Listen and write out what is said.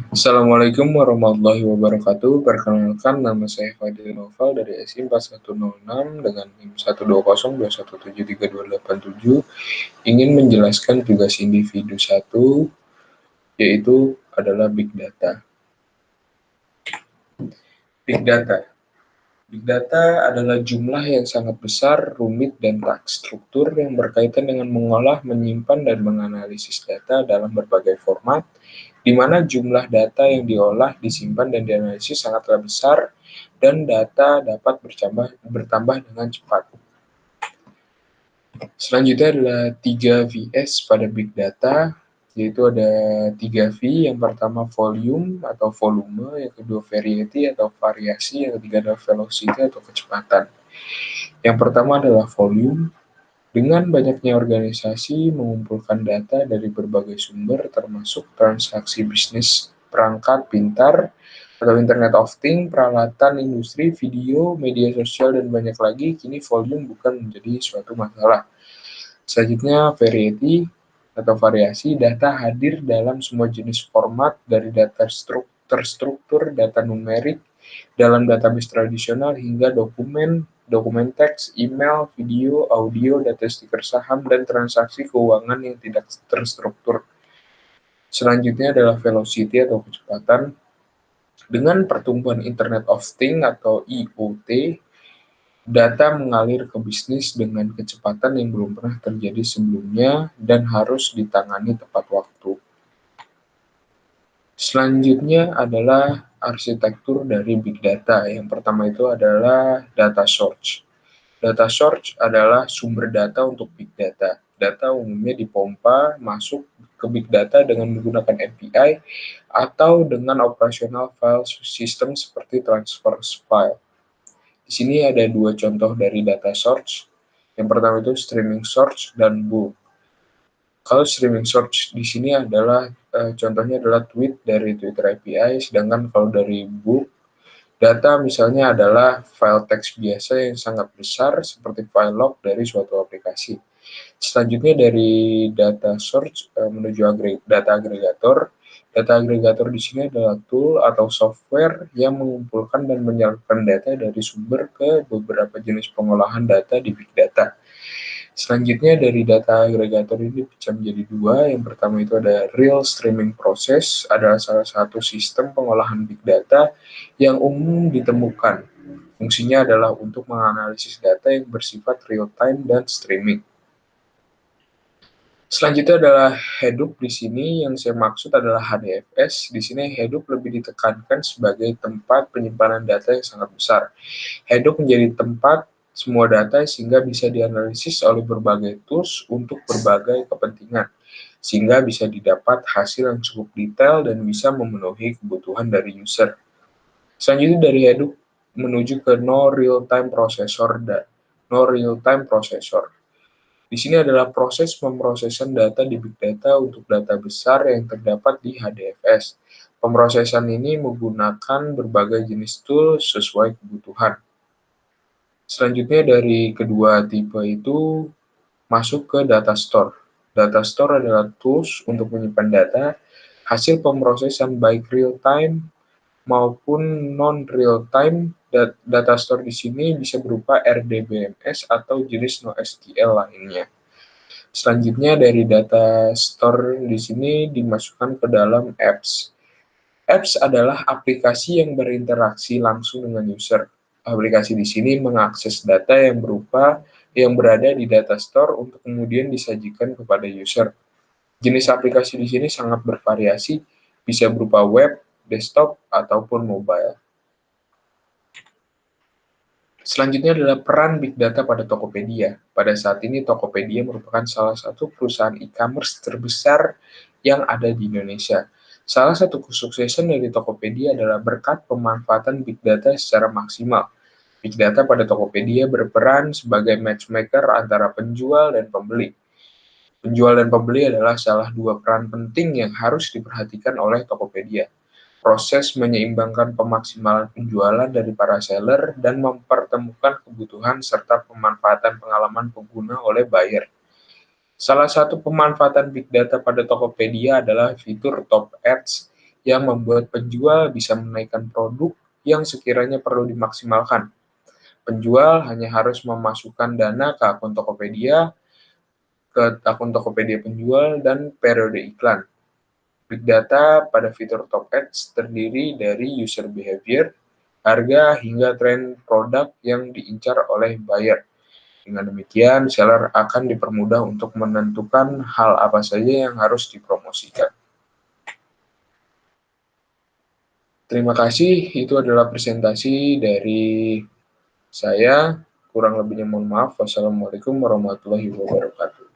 Assalamualaikum warahmatullahi wabarakatuh. Perkenalkan, nama saya Fadil Noval dari SI 4106 dengan NIM 120217328 ingin menjelaskan tugas individu 1, yaitu adalah Big Data. Big Data. Big Data adalah jumlah yang sangat besar, rumit, dan tak struktur yang berkaitan dengan mengolah, menyimpan, dan menganalisis data dalam berbagai format, di mana jumlah data yang diolah, disimpan, dan dianalisis sangatlah besar, dan data dapat bertambah dengan cepat. Selanjutnya adalah 3 Vs pada Big Data, yaitu ada 3 V, yang pertama volume atau volume, yang kedua variety atau variasi, yang ketiga adalah velocity atau kecepatan. Yang pertama adalah volume. Dengan banyaknya organisasi mengumpulkan data dari berbagai sumber termasuk transaksi bisnis, perangkat pintar, atau Internet of Things, peralatan industri, video, media sosial, dan banyak lagi, kini volume bukan menjadi suatu masalah. Selanjutnya, variety atau variasi, data hadir dalam semua jenis format dari data terstruktur, data numerik, dalam database tradisional hingga dokumen teks, email, video, audio, data stiker saham, dan transaksi keuangan yang tidak terstruktur. Selanjutnya adalah velocity atau kecepatan. Dengan pertumbuhan Internet of Things atau IoT, data mengalir ke bisnis dengan kecepatan yang belum pernah terjadi sebelumnya dan harus ditangani tepat waktu. Selanjutnya adalah arsitektur dari Big Data. Yang pertama itu adalah data source. Data source adalah sumber data untuk Big Data. Data umumnya dipompa masuk ke Big Data dengan menggunakan API atau dengan operasional file system seperti transfer file. Di sini ada 2 contoh dari data source. Yang pertama itu streaming source dan bulk. Kalau streaming source di sini adalah contohnya adalah tweet dari Twitter API, sedangkan kalau dari bulk data misalnya adalah file teks biasa yang sangat besar seperti file log dari suatu aplikasi. Selanjutnya dari data source menuju data agregator. Data agregator di sini adalah tool atau software yang mengumpulkan dan menyalurkan data dari sumber ke beberapa jenis pengolahan data di Big Data. Selanjutnya dari data agregator ini bisa menjadi 2. Yang pertama itu ada real streaming process, adalah salah satu sistem pengolahan Big Data yang umum ditemukan. Fungsinya adalah untuk menganalisis data yang bersifat real time dan streaming. Selanjutnya adalah Hadoop. Di sini yang saya maksud adalah HDFS. Di sini Hadoop lebih ditekankan sebagai tempat penyimpanan data yang sangat besar. Hadoop menjadi tempat semua data sehingga bisa dianalisis oleh berbagai tools untuk berbagai kepentingan, sehingga bisa didapat hasil yang cukup detail dan bisa memenuhi kebutuhan dari user. Selanjutnya dari Hadoop menuju ke no real-time processor dan no real-time processor. Di sini adalah proses pemrosesan data di Big Data untuk data besar yang terdapat di HDFS. Pemrosesan ini menggunakan berbagai jenis tool sesuai kebutuhan. Selanjutnya dari kedua tipe itu masuk ke data store. Data store adalah tools untuk menyimpan data, hasil pemrosesan baik real time maupun non real time. Data store di sini bisa berupa RDBMS atau jenis NoSQL lainnya. Selanjutnya dari data store di sini dimasukkan ke dalam apps. Apps adalah aplikasi yang berinteraksi langsung dengan user. Aplikasi di sini mengakses data yang berada di data store untuk kemudian disajikan kepada user. Jenis aplikasi di sini sangat bervariasi, bisa berupa web, desktop, ataupun mobile. Selanjutnya adalah peran Big Data pada Tokopedia. Pada saat ini Tokopedia merupakan salah satu perusahaan e-commerce terbesar yang ada di Indonesia. Salah satu kesuksesan dari Tokopedia adalah berkat pemanfaatan Big Data secara maksimal. Big Data pada Tokopedia berperan sebagai matchmaker antara penjual dan pembeli. Penjual dan pembeli adalah salah 2 peran penting yang harus diperhatikan oleh Tokopedia. Proses menyeimbangkan pemaksimalan penjualan dari para seller dan mempertemukan kebutuhan serta pemanfaatan pengalaman pengguna oleh buyer. Salah satu pemanfaatan big data pada Tokopedia adalah fitur Top Ads yang membuat penjual bisa menaikkan produk yang sekiranya perlu dimaksimalkan. Penjual hanya harus memasukkan dana ke akun Tokopedia penjual, dan periode iklan. Big data pada fitur Top Ads terdiri dari user behavior, harga, hingga tren produk yang diincar oleh buyer. Dengan demikian, seller akan dipermudah untuk menentukan hal apa saja yang harus dipromosikan. Terima kasih, itu adalah presentasi dari saya. Kurang lebihnya mohon maaf. Wassalamualaikum warahmatullahi wabarakatuh.